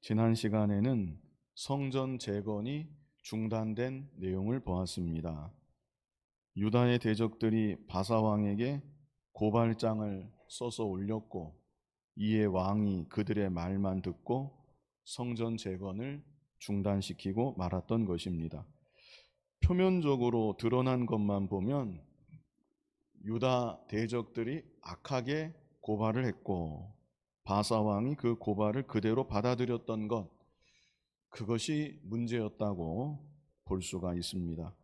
지난 시간에는 성전 재건이 중단된 내용을 보았습니다. 유다의 대적들이 바사 왕에게 고발장을 써서 올렸고, 이에 왕이 그들의 말만 듣고 성전 재건을 중단시키고 말았던 것입니다. 표면적으로 드러난 것만 보면 유다 대적들이 악하게 고발을 했고, 바사 왕이 그 고발을 그대로 받아들였던 것, 그것이 문제였다고 볼 수가 있습니다.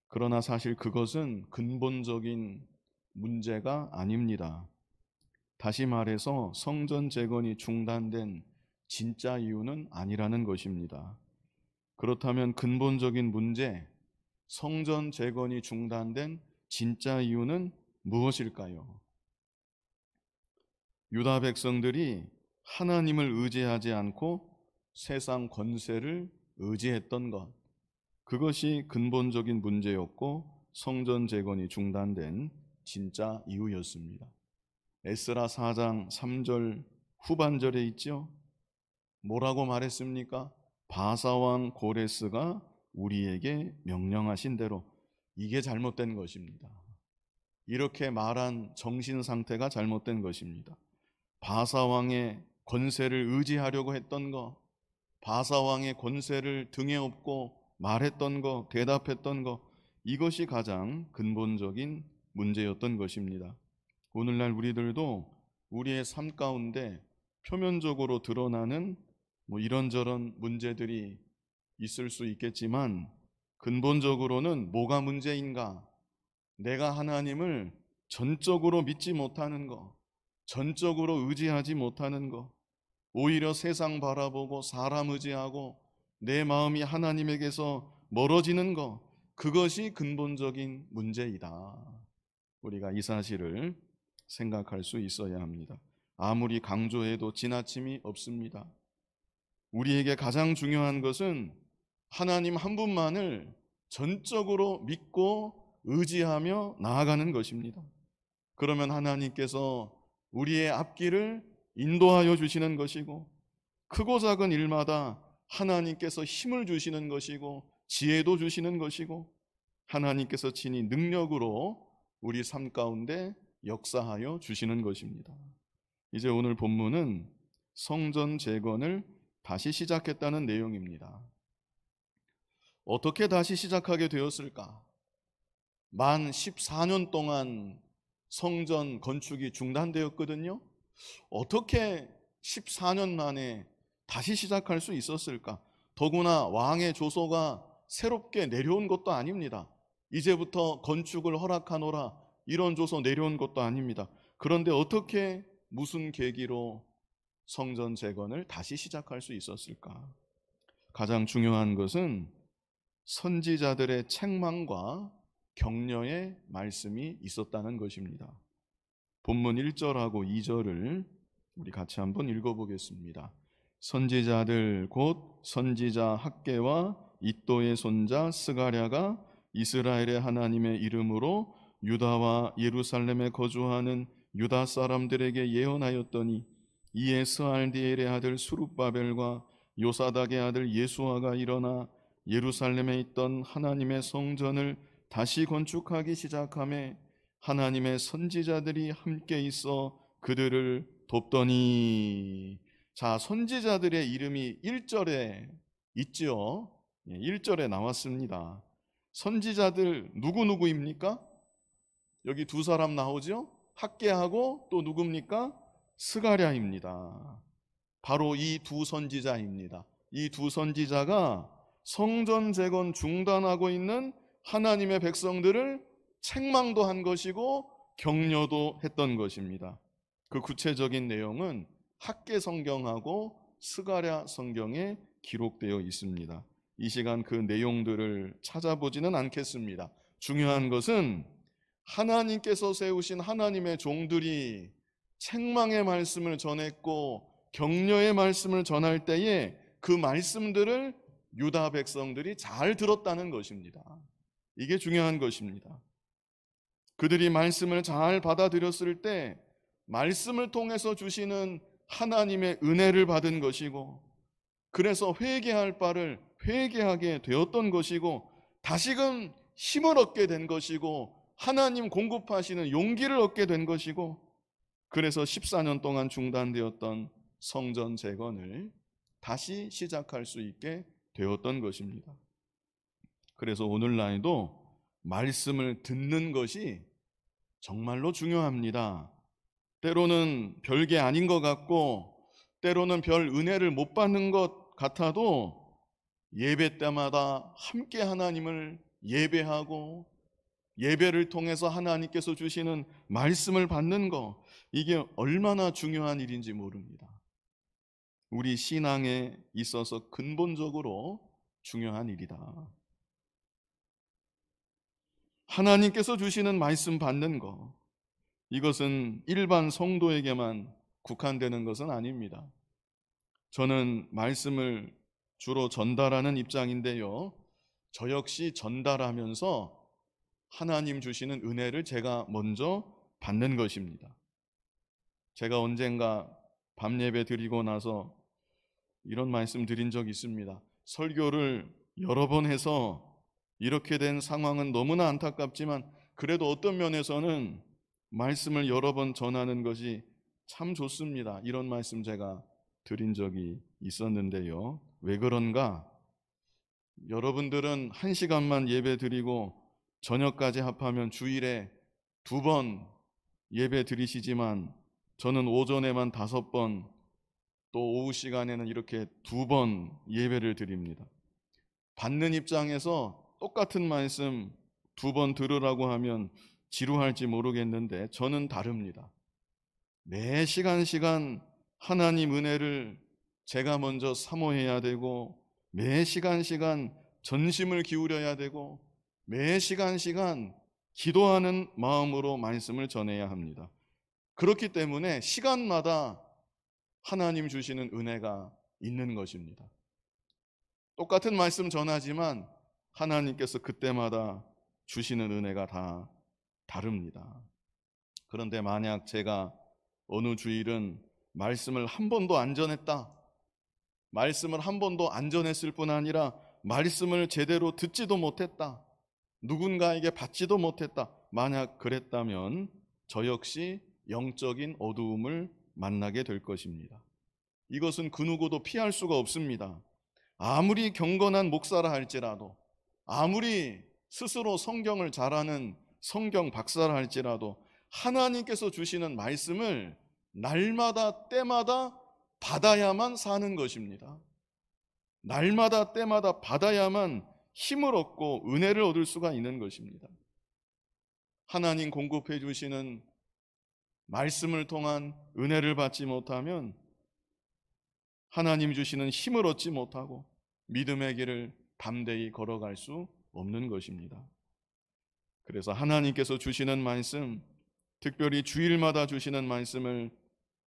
그러나 사실 그것은 근본적인 문제가 아닙니다. 다시 말해서 성전 재건이 중단된 진짜 이유는 아니라는 것입니다. 그렇다면 근본적인 문제, 성전 재건이 중단된 진짜 이유는 무엇일까요? 유다 백성들이 하나님을 의지하지 않고 세상 권세를 의지했던 것, 그것이 근본적인 문제였고 성전 재건이 중단된 진짜 이유였습니다. 에스라 4장 3절 후반절에 있죠. 뭐라고 말했습니까? 바사왕 고레스가 우리에게 명령하신 대로. 이게 잘못된 것입니다. 이렇게 말한 정신 상태가 잘못된 것입니다. 바사왕의 권세를 의지하려고 했던 것, 바사왕의 권세를 등에 업고 말했던 것, 대답했던 것, 이것이 가장 근본적인 문제였던 것입니다. 오늘날 우리들도 우리의 삶 가운데 표면적으로 드러나는 이런저런 문제들이 있을 수 있겠지만, 근본적으로는 뭐가 문제인가? 내가 하나님을 전적으로 믿지 못하는 것, 전적으로 의지하지 못하는 것, 오히려 세상 바라보고 사람 의지하고 내 마음이 하나님에게서 멀어지는 것, 그것이 근본적인 문제이다. 우리가 이 사실을 생각할 수 있어야 합니다. 아무리 강조해도 지나침이 없습니다. 우리에게 가장 중요한 것은 하나님 한 분만을 전적으로 믿고 의지하며 나아가는 것입니다. 그러면 하나님께서 우리의 앞길을 인도하여 주시는 것이고, 크고 작은 일마다 하나님께서 힘을 주시는 것이고 지혜도 주시는 것이고, 하나님께서 친히 능력으로 우리 삶 가운데 역사하여 주시는 것입니다. 이제 오늘 본문은 성전 재건을 다시 시작했다는 내용입니다. 어떻게 다시 시작하게 되었을까? 만 14년 동안 성전 건축이 중단되었거든요. 어떻게 14년 만에 다시 시작할 수 있었을까? 더구나 왕의 조서가 새롭게 내려온 것도 아닙니다. 이제부터 건축을 허락하노라, 이런 조서 내려온 것도 아닙니다. 그런데 어떻게, 무슨 계기로 성전 재건을 다시 시작할 수 있었을까? 가장 중요한 것은 선지자들의 책망과 격려의 말씀이 있었다는 것입니다. 본문 1절하고 2절을 우리 같이 한번 읽어보겠습니다. 선지자들 곧 선지자 학개와 이또의 손자 스가랴가 이스라엘의 하나님의 이름으로 유다와 예루살렘에 거주하는 유다 사람들에게 예언하였더니, 이에 스알디엘의 아들 수룹바벨과 요사닥의 아들 예수아가 일어나 예루살렘에 있던 하나님의 성전을 다시 건축하기 시작하며 하나님의 선지자들이 함께 있어 그들을 돕더니. 자, 선지자들의 이름이 1절에 있죠. 1절에 나왔습니다. 선지자들 누구입니까? 여기 두 사람 나오죠. 학개하고 또 누굽니까? 스가랴입니다. 바로 이 두 선지자입니다. 이 두 선지자가 성전 재건 중단하고 있는 하나님의 백성들을 책망도 한 것이고 격려도 했던 것입니다. 그 구체적인 내용은 학개 성경하고 스가랴 성경에 기록되어 있습니다. 이 시간 그 내용들을 찾아보지는 않겠습니다. 중요한 것은 하나님께서 세우신 하나님의 종들이 책망의 말씀을 전했고 격려의 말씀을 전할 때에 그 말씀들을 유다 백성들이 잘 들었다는 것입니다. 이게 중요한 것입니다. 그들이 말씀을 잘 받아들였을 때 말씀을 통해서 주시는 하나님의 은혜를 받은 것이고, 그래서 회개할 바를 회개하게 되었던 것이고 다시금 힘을 얻게 된 것이고 하나님 공급하시는 용기를 얻게 된 것이고 그래서 14년 동안 중단되었던 성전 재건을 다시 시작할 수 있게 되었던 것입니다. 그래서 오늘날에도 말씀을 듣는 것이 정말로 중요합니다. 때로는 별게 아닌 것 같고 때로는 별 은혜를 못 받는 것 같아도 예배 때마다 함께 하나님을 예배하고 예배를 통해서 하나님께서 주시는 말씀을 받는 것, 이게 얼마나 중요한 일인지 모릅니다. 우리 신앙에 있어서 근본적으로 중요한 일이다. 하나님께서 주시는 말씀 받는 것, 이것은 일반 성도에게만 국한되는 것은 아닙니다. 저는 말씀을 주로 전달하는 입장인데요. 저 역시 전달하면서 하나님 주시는 은혜를 제가 먼저 받는 것입니다. 제가 언젠가 밤 예배 드리고 나서 이런 말씀 드린 적이 있습니다. 설교를 여러 번 해서 이렇게 된 상황은 너무나 안타깝지만 그래도 어떤 면에서는 말씀을 여러 번 전하는 것이 참 좋습니다. 이런 말씀 제가 드린 적이 있었는데요. 왜 그런가? 여러분들은 1시간만 예배 드리고 저녁까지 합하면 주일에 2번 예배 드리시지만 저는 오전에만 5번, 또 오후 시간에는 이렇게 2번 예배를 드립니다. 받는 입장에서 똑같은 말씀 2번 들으라고 하면 지루할지 모르겠는데 저는 다릅니다. 매 시간 하나님 은혜를 제가 먼저 사모해야 되고 매 시간 전심을 기울여야 되고 매 시간 기도하는 마음으로 말씀을 전해야 합니다. 그렇기 때문에 시간마다 하나님 주시는 은혜가 있는 것입니다. 똑같은 말씀 전하지만 하나님께서 그때마다 주시는 은혜가 다 다릅니다. 그런데 만약 제가 어느 주일은 말씀을 한 번도 안 전했다, 말씀을 한 번도 안 전했을 뿐 아니라 말씀을 제대로 듣지도 못했다, 누군가에게 받지도 못했다, 만약 그랬다면 저 역시 영적인 어두움을 만나게 될 것입니다. 이것은 그 누구도 피할 수가 없습니다. 아무리 경건한 목사라 할지라도, 아무리 스스로 성경을 잘하는 성경 박사라 할지라도 하나님께서 주시는 말씀을 날마다 때마다 받아야만 사는 것입니다. 날마다 때마다 받아야만 힘을 얻고 은혜를 얻을 수가 있는 것입니다. 하나님 공급해 주시는 말씀을 통한 은혜를 받지 못하면 하나님 주시는 힘을 얻지 못하고 믿음의 길을 담대히 걸어갈 수 없는 것입니다. 그래서 하나님께서 주시는 말씀, 특별히 주일마다 주시는 말씀을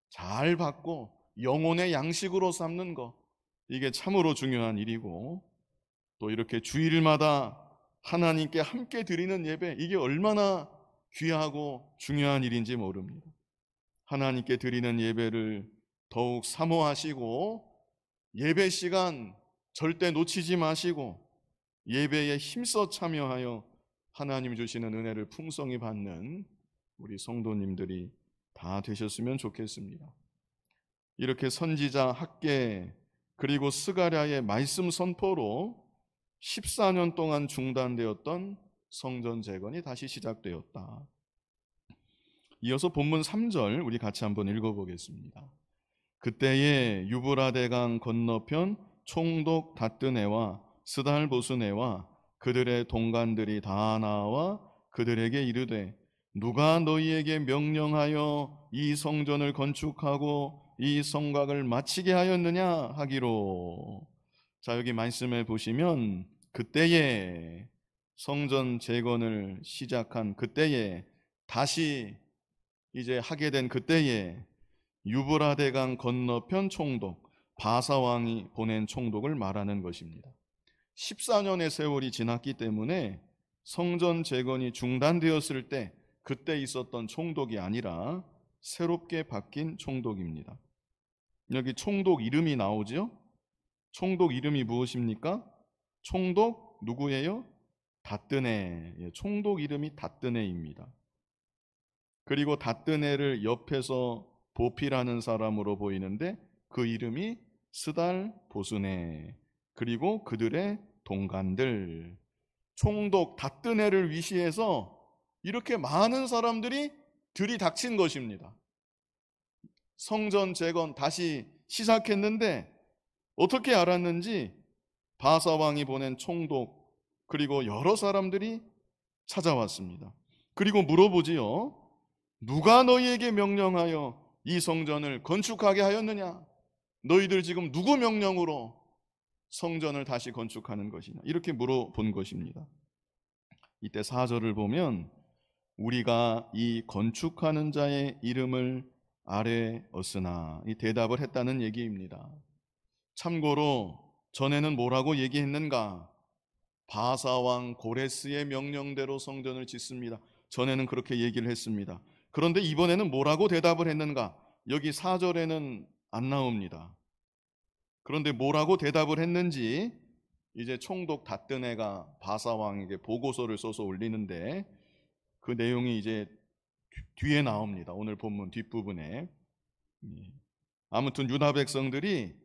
잘 받고 영혼의 양식으로 삼는 것, 이게 참으로 중요한 일이고, 또 이렇게 주일마다 하나님께 함께 드리는 예배, 이게 얼마나 귀하고 중요한 일인지 모릅니다. 하나님께 드리는 예배를 더욱 사모하시고 예배 시간 절대 놓치지 마시고 예배에 힘써 참여하여 하나님 주시는 은혜를 풍성히 받는 우리 성도님들이 다 되셨으면 좋겠습니다. 이렇게 선지자 학계 그리고 스가랴의 말씀 선포로 14년 동안 중단되었던 성전 재건이 다시 시작되었다. 이어서 본문 3절 우리 같이 한번 읽어보겠습니다. 그때에 유브라데강 건너편 총독 다뜨네와 스달보스네와 그들의 동관들이 다 나와 그들에게 이르되 누가 너희에게 명령하여 이 성전을 건축하고 이 성곽을 마치게 하였느냐 하기로. 자, 여기 말씀을 보시면 그때에 성전 재건을 시작한 그때에 다시 이제 하게 된 그때에 유브라데강 건너편 총독 바사왕이 보낸 총독을 말하는 것입니다. 14년의 세월이 지났기 때문에 성전 재건이 중단되었을 때 그때 있었던 총독이 아니라 새롭게 바뀐 총독입니다. 여기 총독 이름이 나오죠? 총독 이름이 무엇입니까? 총독 누구예요? 다뜨네. 총독 이름이 다뜨네입니다. 그리고 다뜨네를 옆에서 보필하는 사람으로 보이는데 그 이름이 스달 보스네. 그리고 그들의 동간들. 총독 다뜨네를 위시해서 이렇게 많은 사람들이 들이닥친 것입니다. 성전 재건 다시 시작했는데 어떻게 알았는지 바사왕이 보낸 총독 그리고 여러 사람들이 찾아왔습니다. 그리고 물어보지요. 누가 너희에게 명령하여 이 성전을 건축하게 하였느냐? 너희들 지금 누구 명령으로 성전을 다시 건축하는 것이냐? 이렇게 물어본 것입니다. 이때 4절을 보면 우리가 이 건축하는 자의 이름을 아뢰었으나 이 대답을 했다는 얘기입니다. 참고로 전에는 뭐라고 얘기했는가? 바사왕 고레스의 명령대로 성전을 짓습니다. 전에는 그렇게 얘기를 했습니다. 그런데 이번에는 뭐라고 대답을 했는가? 여기 4절에는 안 나옵니다. 그런데 뭐라고 대답을 했는지 이제 총독 다뜨네가 바사왕에게 보고서를 써서 올리는데 그 내용이 이제 뒤에 나옵니다. 오늘 본문 뒷부분에. 아무튼 유다 백성들이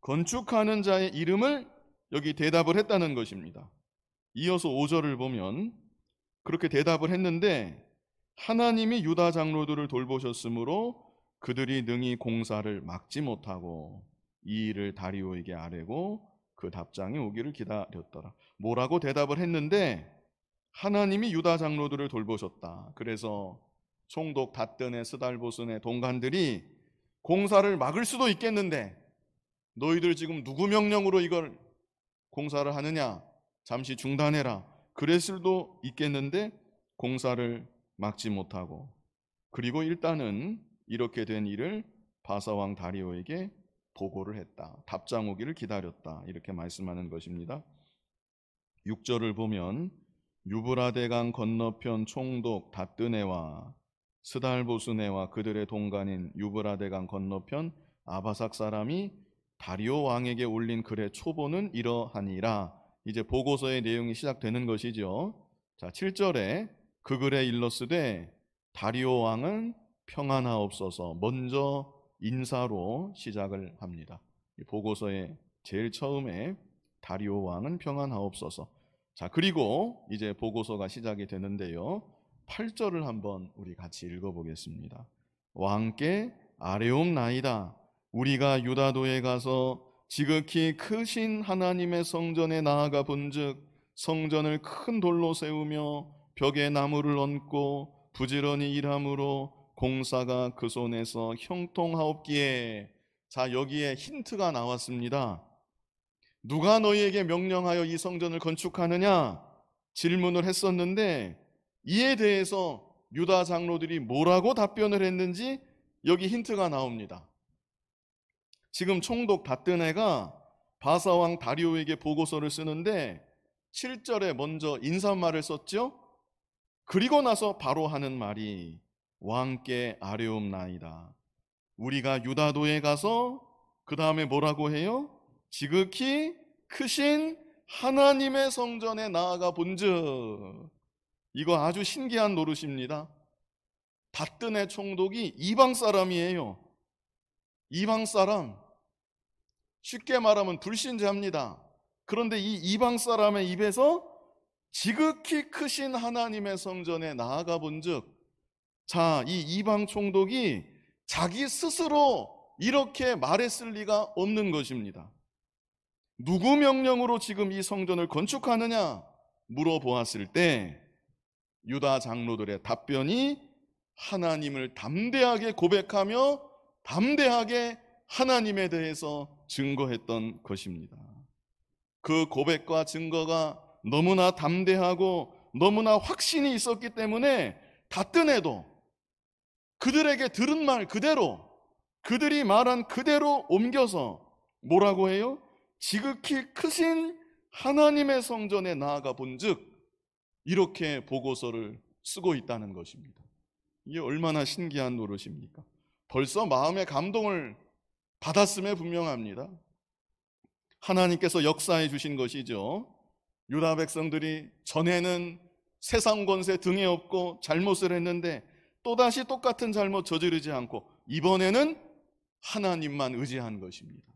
건축하는 자의 이름을 여기 대답을 했다는 것입니다. 이어서 5절을 보면 그렇게 대답을 했는데 하나님이 유다 장로들을 돌보셨으므로 그들이 능히 공사를 막지 못하고 이 일을 다리오에게 아뢰고 그 답장이 오기를 기다렸더라. 뭐라고 대답을 했는데 하나님이 유다 장로들을 돌보셨다. 그래서 총독 다뜨네 스달보스네 동간들이 공사를 막을 수도 있겠는데 너희들 지금 누구 명령으로 이걸 공사를 하느냐? 잠시 중단해라. 그랬을 수도 있겠는데 공사를 막지 못하고 그리고 일단은 이렇게 된 일을 바사왕 다리오에게 보고를 했다. 답장 오기를 기다렸다. 이렇게 말씀하는 것입니다. 6절을 보면 유브라데강 건너편 총독 다뜨네와 스달보스네와 그들의 동간인 유브라데강 건너편 아바삭 사람이 다리오 왕에게 올린 글의 초보는 이러하니라. 이제 보고서의 내용이 시작되는 것이죠. 자, 7절에 그 글에 일렀으되 다리오 왕은 평안하옵소서. 먼저 인사로 시작을 합니다. 이 보고서의 제일 처음에 다리오 왕은 평안하옵소서. 자, 그리고 이제 보고서가 시작이 되는데요. 8절을 한번 우리 같이 읽어보겠습니다. 왕께 아뢰옵나이다. 우리가 유다도에 가서 지극히 크신 하나님의 성전에 나아가 본즉 성전을 큰 돌로 세우며 벽에 나무를 얹고 부지런히 일함으로 공사가 그 손에서 형통하옵기에. 자, 여기에 힌트가 나왔습니다. 누가 너희에게 명령하여 이 성전을 건축하느냐? 질문을 했었는데 이에 대해서 유다 장로들이 뭐라고 답변을 했는지 여기 힌트가 나옵니다. 지금 총독 다뜨네가 바사왕 다리오에게 보고서를 쓰는데 7절에 먼저 인사말을 썼죠. 그리고 나서 바로 하는 말이 왕께 아뢰옵나이다. 우리가 유다도에 가서 그 다음에 뭐라고 해요? 지극히 크신 하나님의 성전에 나아가 본즉. 이거 아주 신기한 노릇입니다. 다뜨네 총독이 이방 사람이에요. 이방 사람. 쉽게 말하면 불신자입니다. 그런데 이 이방 사람의 입에서 지극히 크신 하나님의 성전에 나아가 본즉, 자, 이 이방 총독이 자기 스스로 이렇게 말했을 리가 없는 것입니다. 누구 명령으로 지금 이 성전을 건축하느냐 물어보았을 때 유다 장로들의 답변이 하나님을 담대하게 고백하며 담대하게 하나님에 대해서 증거했던 것입니다. 그 고백과 증거가 너무나 담대하고 너무나 확신이 있었기 때문에 다뜨네도 그들에게 들은 말 그대로, 그들이 말한 그대로 옮겨서 뭐라고 해요? 지극히 크신 하나님의 성전에 나아가 본즉 이렇게 보고서를 쓰고 있다는 것입니다. 이게 얼마나 신기한 노릇입니까? 벌써 마음의 감동을 받았음에 분명합니다. 하나님께서 역사해 주신 것이죠. 유다 백성들이 전에는 세상 권세 등에 업고 잘못을 했는데 또다시 똑같은 잘못 저지르지 않고 이번에는 하나님만 의지한 것입니다.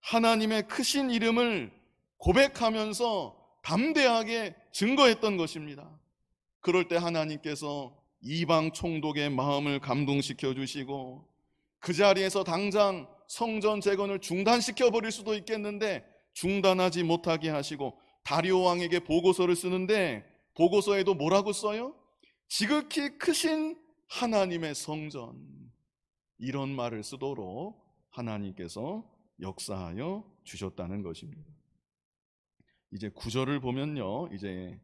하나님의 크신 이름을 고백하면서 담대하게 증거했던 것입니다. 그럴 때 하나님께서 이방 총독의 마음을 감동시켜 주시고 그 자리에서 당장 성전 재건을 중단시켜 버릴 수도 있겠는데 중단하지 못하게 하시고 다리오 왕에게 보고서를 쓰는데 보고서에도 뭐라고 써요? 지극히 크신 하나님의 성전, 이런 말을 쓰도록 하나님께서 역사하여 주셨다는 것입니다. 이제 9절을 보면요, 이제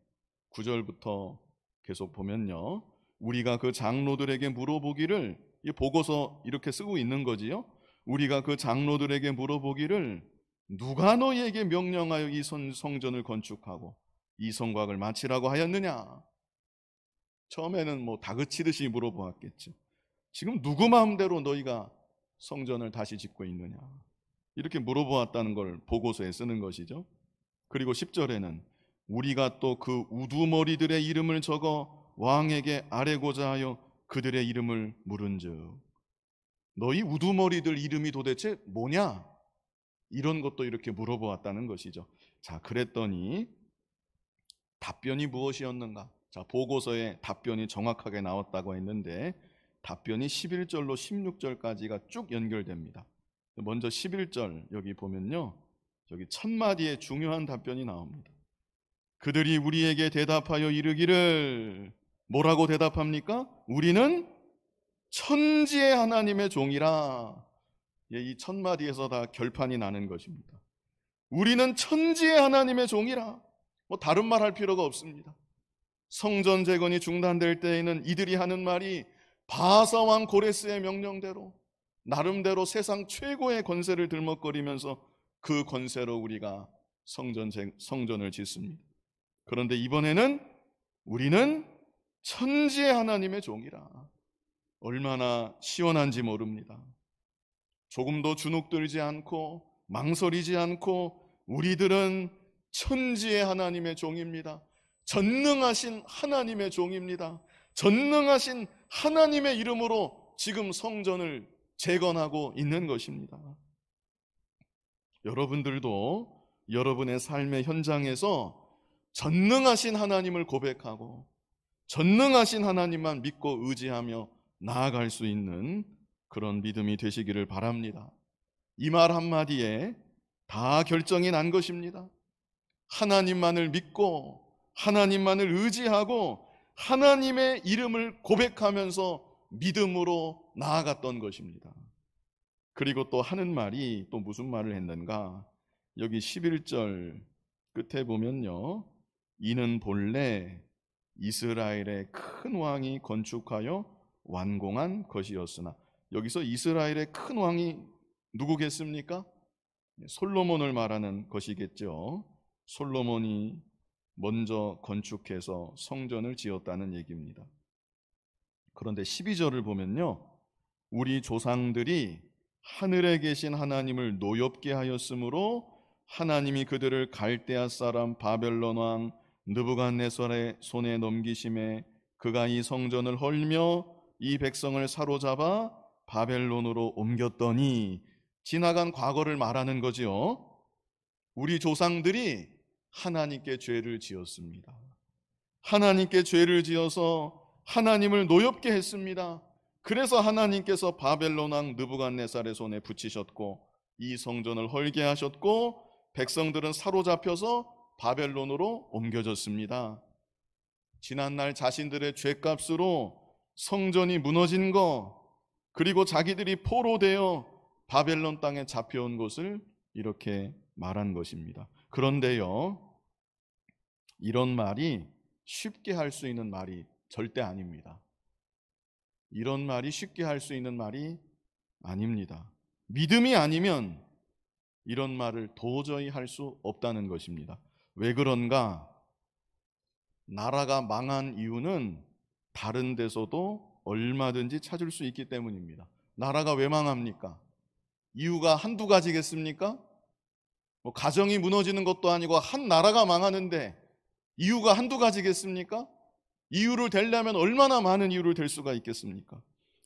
9절부터 계속 보면요, 우리가 그 장로들에게 물어보기를, 이 보고서 이렇게 쓰고 있는 거지요. 우리가 그 장로들에게 물어보기를 누가 너희에게 명령하여 이 성전을 건축하고 이 성곽을 마치라고 하였느냐. 처음에는 뭐 다그치듯이 물어보았겠죠. 지금 누구 마음대로 너희가 성전을 다시 짓고 있느냐, 이렇게 물어보았다는 걸 보고서에 쓰는 것이죠. 그리고 10절에는 우리가 또 그 우두머리들의 이름을 적어 왕에게 아뢰고자 하여 그들의 이름을 물은즉, 너희 우두머리들 이름이 도대체 뭐냐, 이런 것도 이렇게 물어보았다는 것이죠. 자, 그랬더니 답변이 무엇이었는가? 자, 보고서에 답변이 정확하게 나왔다고 했는데 답변이 11절로 16절까지가 쭉 연결됩니다. 먼저 11절 여기 보면요, 여기 첫 마디에 중요한 답변이 나옵니다. 그들이 우리에게 대답하여 이르기를, 뭐라고 대답합니까? 우리는 천지의 하나님의 종이라. 이 첫 마디에서 다 결판이 나는 것입니다. 우리는 천지의 하나님의 종이라. 뭐 다른 말 할 필요가 없습니다. 성전 재건이 중단될 때에는 이들이 하는 말이 바사 왕 고레스의 명령대로 나름대로 세상 최고의 권세를 들먹거리면서 그 권세로 우리가 성전을 짓습니다. 그런데 이번에는 우리는 천지의 하나님의 종이라. 얼마나 시원한지 모릅니다. 조금도 주눅들지 않고 망설이지 않고 우리들은 천지의 하나님의 종입니다. 전능하신 하나님의 종입니다. 전능하신 하나님의 이름으로 지금 성전을 재건하고 있는 것입니다. 여러분들도 여러분의 삶의 현장에서 전능하신 하나님을 고백하고 전능하신 하나님만 믿고 의지하며 나아갈 수 있는 그런 믿음이 되시기를 바랍니다. 이 말 한마디에 다 결정이 난 것입니다. 하나님만을 믿고 하나님만을 의지하고 하나님의 이름을 고백하면서 믿음으로 나아갔던 것입니다. 그리고 또 하는 말이 또 무슨 말을 했는가? 여기 11절 끝에 보면요, 이는 본래 이스라엘의 큰 왕이 건축하여 완공한 것이었으나, 여기서 이스라엘의 큰 왕이 누구겠습니까? 솔로몬을 말하는 것이겠죠. 솔로몬이 먼저 건축해서 성전을 지었다는 얘기입니다. 그런데 12절을 보면요, 우리 조상들이 하늘에 계신 하나님을 노엽게 하였으므로 하나님이 그들을 갈대아 사람 바벨론 왕 느부갓네살의 손에 넘기심에 그가 이 성전을 헐며 이 백성을 사로잡아 바벨론으로 옮겼더니, 지나간 과거를 말하는 거지요. 우리 조상들이 하나님께 죄를 지었습니다. 하나님께 죄를 지어서 하나님을 노엽게 했습니다. 그래서 하나님께서 바벨론 왕 느부갓네살의 손에 붙이셨고 이 성전을 헐게 하셨고 백성들은 사로잡혀서 바벨론으로 옮겨졌습니다. 지난날 자신들의 죄값으로 성전이 무너진 거, 그리고 자기들이 포로되어 바벨론 땅에 잡혀온 것을 이렇게 말한 것입니다. 그런데요, 이런 말이 쉽게 할 수 있는 말이 절대 아닙니다. 이런 말이 쉽게 할 수 있는 말이 아닙니다. 믿음이 아니면 이런 말을 도저히 할 수 없다는 것입니다. 왜 그런가? 나라가 망한 이유는 다른 데서도 얼마든지 찾을 수 있기 때문입니다. 나라가 왜 망합니까? 이유가 한두 가지겠습니까? 뭐 가정이 무너지는 것도 아니고 한 나라가 망하는데 이유가 한두 가지겠습니까? 이유를 대려면 얼마나 많은 이유를 댈 수가 있겠습니까?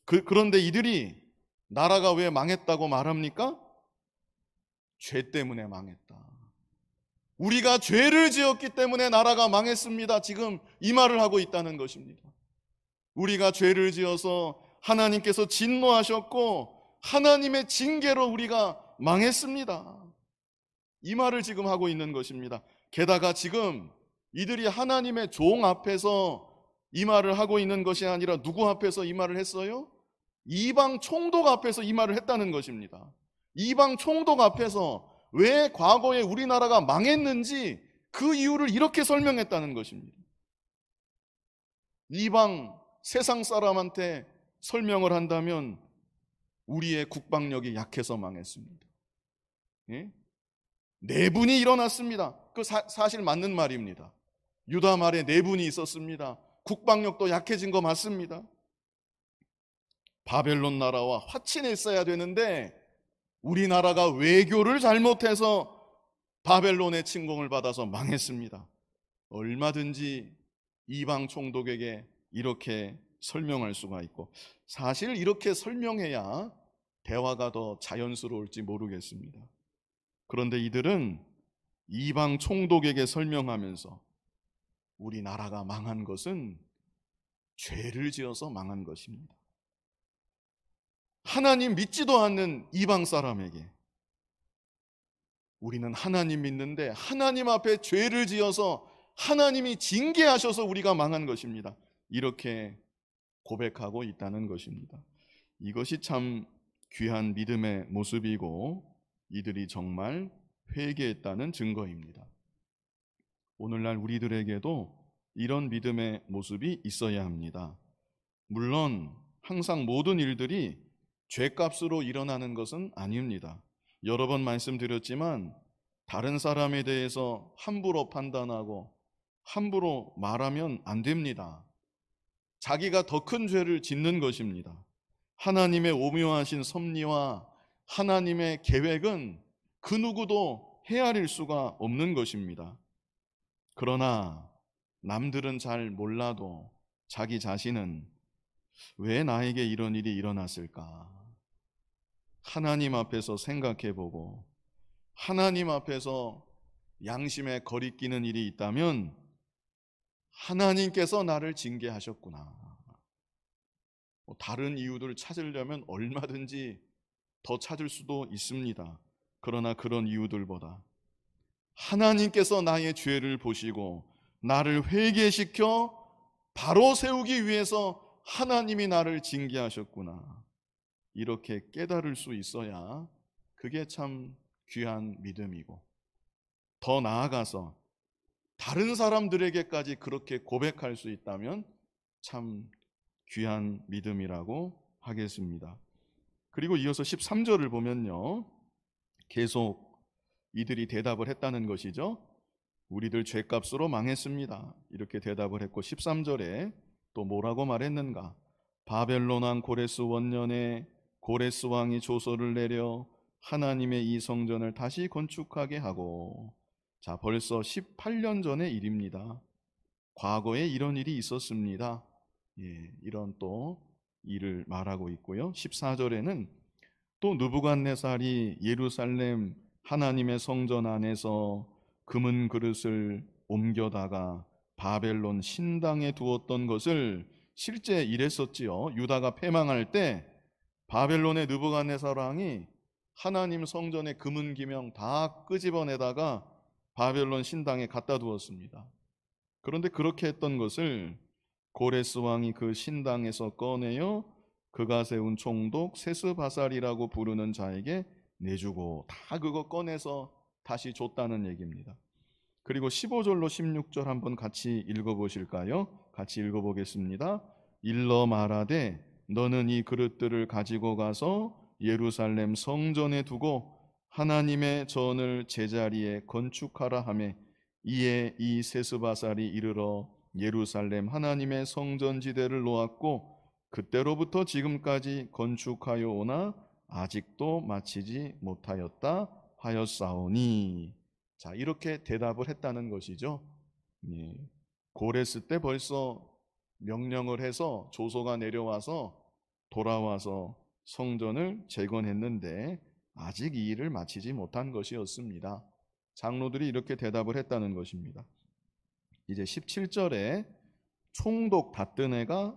그런데 이들이 나라가 왜 망했다고 말합니까? 죄 때문에 망했다. 우리가 죄를 지었기 때문에 나라가 망했습니다. 지금 이 말을 하고 있다는 것입니다. 우리가 죄를 지어서 하나님께서 진노하셨고 하나님의 징계로 우리가 망했습니다. 이 말을 지금 하고 있는 것입니다. 게다가 지금 이들이 하나님의 종 앞에서 이 말을 하고 있는 것이 아니라 누구 앞에서 이 말을 했어요? 이방 총독 앞에서 이 말을 했다는 것입니다. 이방 총독 앞에서 왜 과거에 우리나라가 망했는지 그 이유를 이렇게 설명했다는 것입니다. 이방 세상 사람한테 설명을 한다면 우리의 국방력이 약해서 망했습니다. 예? 내분이 일어났습니다. 그 사실 맞는 말입니다. 유다 말에 내분이 있었습니다. 국방력도 약해진 거 맞습니다. 바벨론 나라와 화친했어야 되는데 우리나라가 외교를 잘못해서 바벨론의 침공을 받아서 망했습니다. 얼마든지 이방 총독에게 이렇게 설명할 수가 있고, 사실 이렇게 설명해야 대화가 더 자연스러울지 모르겠습니다. 그런데 이들은 이방 총독에게 설명하면서 우리나라가 망한 것은 죄를 지어서 망한 것입니다. 하나님 믿지도 않는 이방 사람에게 우리는 하나님 믿는데 하나님 앞에 죄를 지어서 하나님이 징계하셔서 우리가 망한 것입니다. 이렇게 고백하고 있다는 것입니다. 이것이 참 귀한 믿음의 모습이고 이들이 정말 회개했다는 증거입니다. 오늘날 우리들에게도 이런 믿음의 모습이 있어야 합니다. 물론 항상 모든 일들이 죄값으로 일어나는 것은 아닙니다. 여러 번 말씀드렸지만 다른 사람에 대해서 함부로 판단하고 함부로 말하면 안 됩니다. 자기가 더 큰 죄를 짓는 것입니다. 하나님의 오묘하신 섭리와 하나님의 계획은 그 누구도 헤아릴 수가 없는 것입니다. 그러나 남들은 잘 몰라도 자기 자신은 왜 나에게 이런 일이 일어났을까? 하나님 앞에서 생각해보고 하나님 앞에서 양심에 거리끼는 일이 있다면 하나님께서 나를 징계하셨구나. 다른 이유들을 찾으려면 얼마든지 더 찾을 수도 있습니다. 그러나 그런 이유들보다 하나님께서 나의 죄를 보시고 나를 회개시켜 바로 세우기 위해서 하나님이 나를 징계하셨구나. 이렇게 깨달을 수 있어야 그게 참 귀한 믿음이고, 더 나아가서 다른 사람들에게까지 그렇게 고백할 수 있다면 참 귀한 믿음이라고 하겠습니다. 그리고 이어서 13절을 보면요, 계속 이들이 대답을 했다는 것이죠. 우리들 죄값으로 망했습니다. 이렇게 대답을 했고 13절에 또 뭐라고 말했는가? 바벨론 왕 고레스 원년에 고레스 왕이 조서를 내려 하나님의 이 성전을 다시 건축하게 하고, 자, 벌써 18년 전의 일입니다. 과거에 이런 일이 있었습니다. 이런 또 일을 말하고 있고요. 14절에는 또 느부갓네살이 예루살렘 하나님의 성전 안에서 금은 그릇을 옮겨다가 바벨론 신당에 두었던 것을 실제 일했었지요. 유다가 패망할 때 바벨론의 느부갓네살 왕이 하나님 성전의 금은 기명 다 끄집어내다가 바벨론 신당에 갖다 두었습니다. 그런데 그렇게 했던 것을 고레스 왕이 그 신당에서 꺼내어 그가 세운 총독 세스바살이라고 부르는 자에게 내주고, 다 그거 꺼내서 다시 줬다는 얘기입니다. 그리고 15절로 16절 한번 같이 읽어보실까요? 같이 읽어보겠습니다. 일러 말하되 너는 이 그릇들을 가지고 가서 예루살렘 성전에 두고 하나님의 전을 제자리에 건축하라 하매, 이에 이 세스바살이 이르러 예루살렘 하나님의 성전지대를 놓았고 그때로부터 지금까지 건축하여 오나 아직도 마치지 못하였다 하였사오니. 자, 이렇게 대답을 했다는 것이죠. 예. 고레스 때 벌써 명령을 해서 조소가 내려와서 돌아와서 성전을 재건했는데 아직 이 일을 마치지 못한 것이었습니다. 장로들이 이렇게 대답을 했다는 것입니다. 이제 17절에 총독 다뜨네가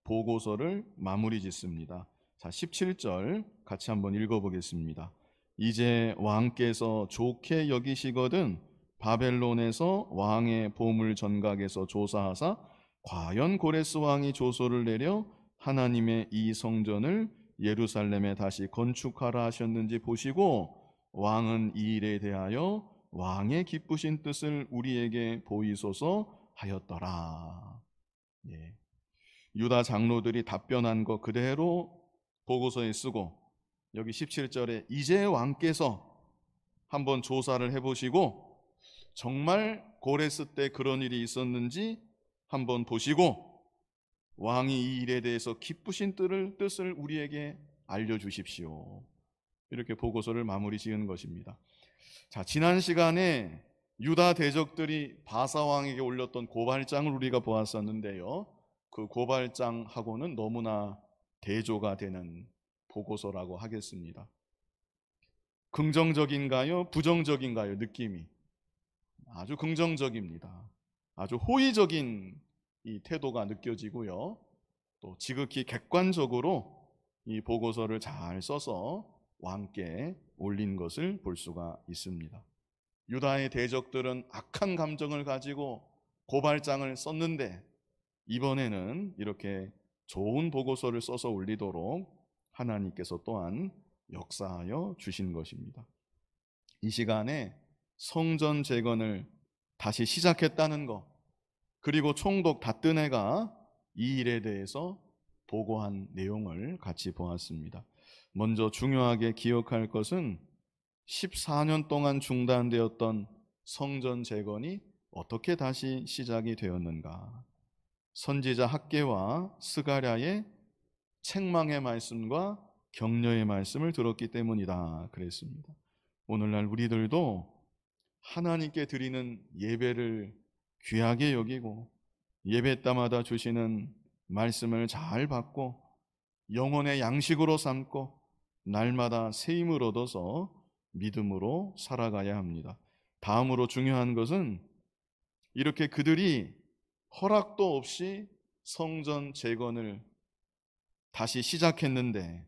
보고서를 마무리 짓습니다. 자, 17절 같이 한번 읽어보겠습니다. 이제 왕께서 좋게 여기시거든 바벨론에서 왕의 보물 전각에서 조사하사 과연 고레스 왕이 조소를 내려 하나님의 이 성전을 예루살렘에 다시 건축하라 하셨는지 보시고 왕은 이 일에 대하여 왕의 기쁘신 뜻을 우리에게 보이소서 하였더라. 예. 유다 장로들이 답변한 거 그대로 보고서에 쓰고 여기 17절에 이제 왕께서 한번 조사를 해보시고 정말 고레스 때 그런 일이 있었는지 한번 보시고 왕이 이 일에 대해서 기쁘신 뜻을 우리에게 알려주십시오. 이렇게 보고서를 마무리 지은 것입니다. 자, 지난 시간에 유다 대적들이 바사 왕에게 올렸던 고발장을 우리가 보았었는데요. 그 고발장하고는 너무나 대조가 되는 보고서라고 하겠습니다. 긍정적인가요? 부정적인가요? 느낌이 아주 긍정적입니다. 아주 호의적인 이 태도가 느껴지고요. 또 지극히 객관적으로 이 보고서를 잘 써서 왕께 올린 것을 볼 수가 있습니다. 유다의 대적들은 악한 감정을 가지고 고발장을 썼는데 이번에는 이렇게 좋은 보고서를 써서 올리도록 하나님께서 또한 역사하여 주신 것입니다. 이 시간에 성전 재건을 다시 시작했다는 것, 그리고 총독 다뜨네가 이 일에 대해서 보고한 내용을 같이 보았습니다. 먼저 중요하게 기억할 것은 14년 동안 중단되었던 성전 재건이 어떻게 다시 시작이 되었는가. 선지자 학개와 스가랴의 책망의 말씀과 격려의 말씀을 들었기 때문이다 그랬습니다. 오늘날 우리들도 하나님께 드리는 예배를 귀하게 여기고 예배 때마다 주시는 말씀을 잘 받고 영혼의 양식으로 삼고 날마다 새 힘을 얻어서 믿음으로 살아가야 합니다. 다음으로 중요한 것은 이렇게 그들이 허락도 없이 성전 재건을 다시 시작했는데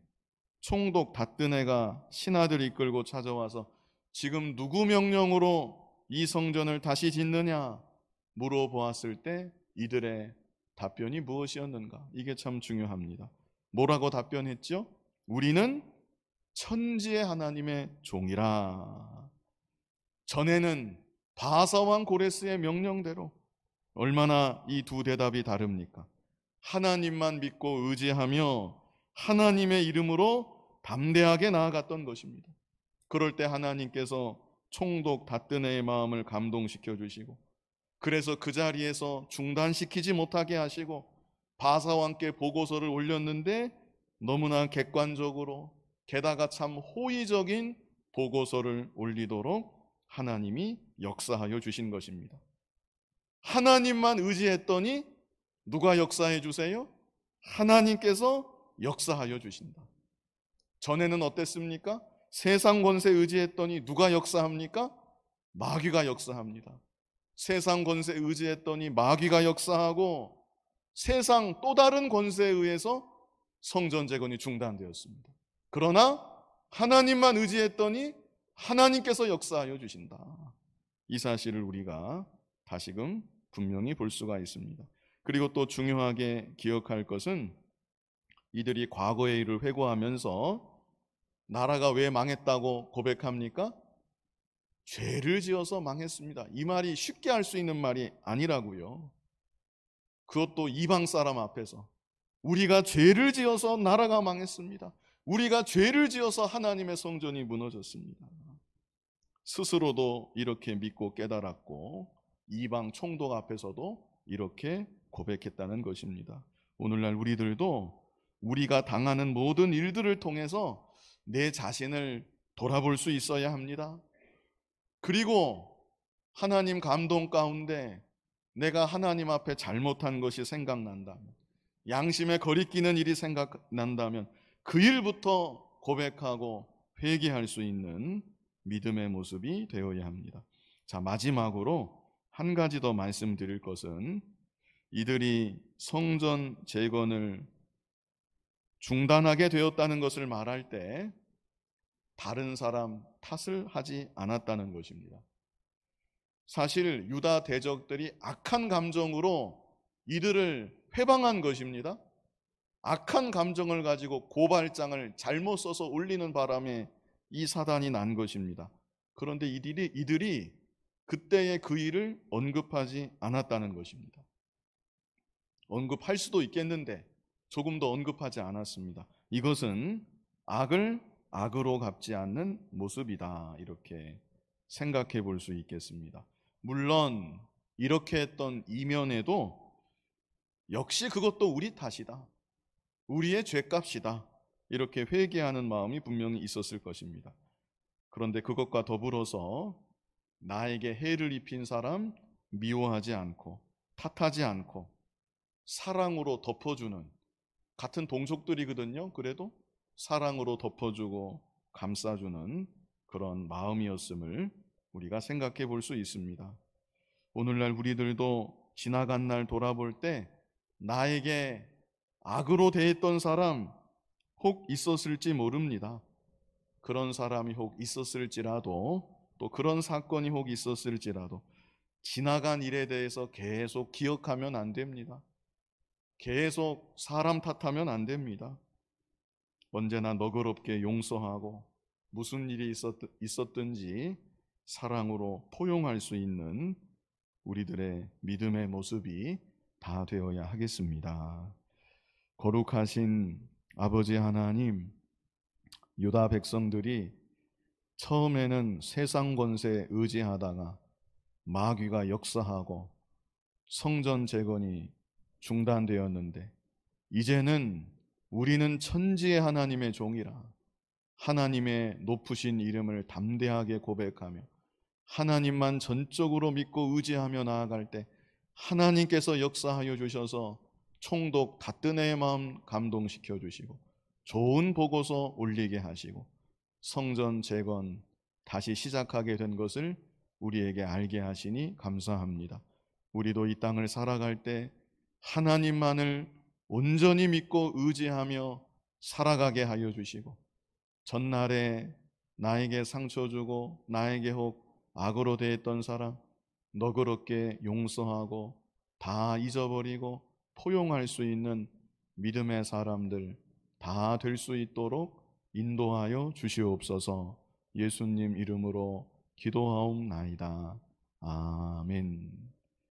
총독 다뜨네가 신하들 이끌고 찾아와서 지금 누구 명령으로 이 성전을 다시 짓느냐 물어보았을 때 이들의 답변이 무엇이었는가? 이게 참 중요합니다. 뭐라고 답변했죠? 우리는 천지의 하나님의 종이라. 전에는 바사왕 고레스의 명령대로 얼마나 이 두 대답이 다릅니까? 하나님만 믿고 의지하며 하나님의 이름으로 담대하게 나아갔던 것입니다. 그럴 때 하나님께서 총독 다뜨네의 마음을 감동시켜 주시고 그래서 그 자리에서 중단시키지 못하게 하시고 바사왕께 보고서를 올렸는데 너무나 객관적으로 게다가 참 호의적인 보고서를 올리도록 하나님이 역사하여 주신 것입니다. 하나님만 의지했더니 누가 역사해 주세요? 하나님께서 역사하여 주신다. 전에는 어땠습니까? 세상 권세 의지했더니 누가 역사합니까? 마귀가 역사합니다. 세상 권세 의지했더니 마귀가 역사하고 세상 또 다른 권세에 의해서 성전 재건이 중단되었습니다. 그러나 하나님만 의지했더니 하나님께서 역사하여 주신다. 이 사실을 우리가 다시금 분명히 볼 수가 있습니다. 그리고 또 중요하게 기억할 것은 이들이 과거의 일을 회고하면서 나라가 왜 망했다고 고백합니까? 죄를 지어서 망했습니다. 이 말이 쉽게 할 수 있는 말이 아니라고요. 그것도 이방 사람 앞에서 우리가 죄를 지어서 나라가 망했습니다. 우리가 죄를 지어서 하나님의 성전이 무너졌습니다. 스스로도 이렇게 믿고 깨달았고 이방 총독 앞에서도 이렇게 고백했다는 것입니다. 오늘날 우리들도 우리가 당하는 모든 일들을 통해서 내 자신을 돌아볼 수 있어야 합니다. 그리고 하나님 감동 가운데 내가 하나님 앞에 잘못한 것이 생각난다면, 양심에 거리끼는 일이 생각난다면 그 일부터 고백하고 회개할 수 있는 믿음의 모습이 되어야 합니다. 자, 마지막으로 한 가지 더 말씀드릴 것은, 이들이 성전 재건을 중단하게 되었다는 것을 말할 때 다른 사람 탓을 하지 않았다는 것입니다. 사실 유다 대적들이 악한 감정으로 이들을 회방한 것입니다. 악한 감정을 가지고 고발장을 잘못 써서 올리는 바람에 이 사단이 난 것입니다. 그런데 이들이 그때의 그 일을 언급하지 않았다는 것입니다. 언급할 수도 있겠는데 조금 더 언급하지 않았습니다. 이것은 악을 악으로 갚지 않는 모습이다, 이렇게 생각해 볼 수 있겠습니다. 물론 이렇게 했던 이면에도 역시 그것도 우리 탓이다, 우리의 죄값이다, 이렇게 회개하는 마음이 분명히 있었을 것입니다. 그런데 그것과 더불어서 나에게 해를 입힌 사람 미워하지 않고 탓하지 않고 사랑으로 덮어주는, 같은 동족들이거든요. 그래도 사랑으로 덮어주고 감싸주는 그런 마음이었음을 우리가 생각해 볼 수 있습니다. 오늘날 우리들도 지나간 날 돌아볼 때 나에게 악으로 대했던 사람 혹 있었을지 모릅니다. 그런 사람이 혹 있었을지라도, 또 그런 사건이 혹 있었을지라도 지나간 일에 대해서 계속 기억하면 안 됩니다. 계속 사람 탓하면 안 됩니다. 언제나 너그럽게 용서하고 무슨 일이 있었든지 사랑으로 포용할 수 있는 우리들의 믿음의 모습이 다 되어야 하겠습니다. 거룩하신 아버지 하나님, 유다 백성들이 처음에는 세상 권세에 의지하다가 마귀가 역사하고 성전 재건이 중단되었는데, 이제는 우리는 천지의 하나님의 종이라 하나님의 높으신 이름을 담대하게 고백하며 하나님만 전적으로 믿고 의지하며 나아갈 때 하나님께서 역사하여 주셔서 총독 다뜨네의 마음 감동시켜 주시고 좋은 보고서 올리게 하시고 성전 재건 다시 시작하게 된 것을 우리에게 알게 하시니 감사합니다. 우리도 이 땅을 살아갈 때 하나님만을 온전히 믿고 의지하며 살아가게 하여 주시고, 전날에 나에게 상처 주고 나에게 혹 악으로 대했던 사람 너그럽게 용서하고 다 잊어버리고 포용할 수 있는 믿음의 사람들 다 될 수 있도록 인도하여 주시옵소서. 예수님 이름으로 기도하옵나이다. 아멘.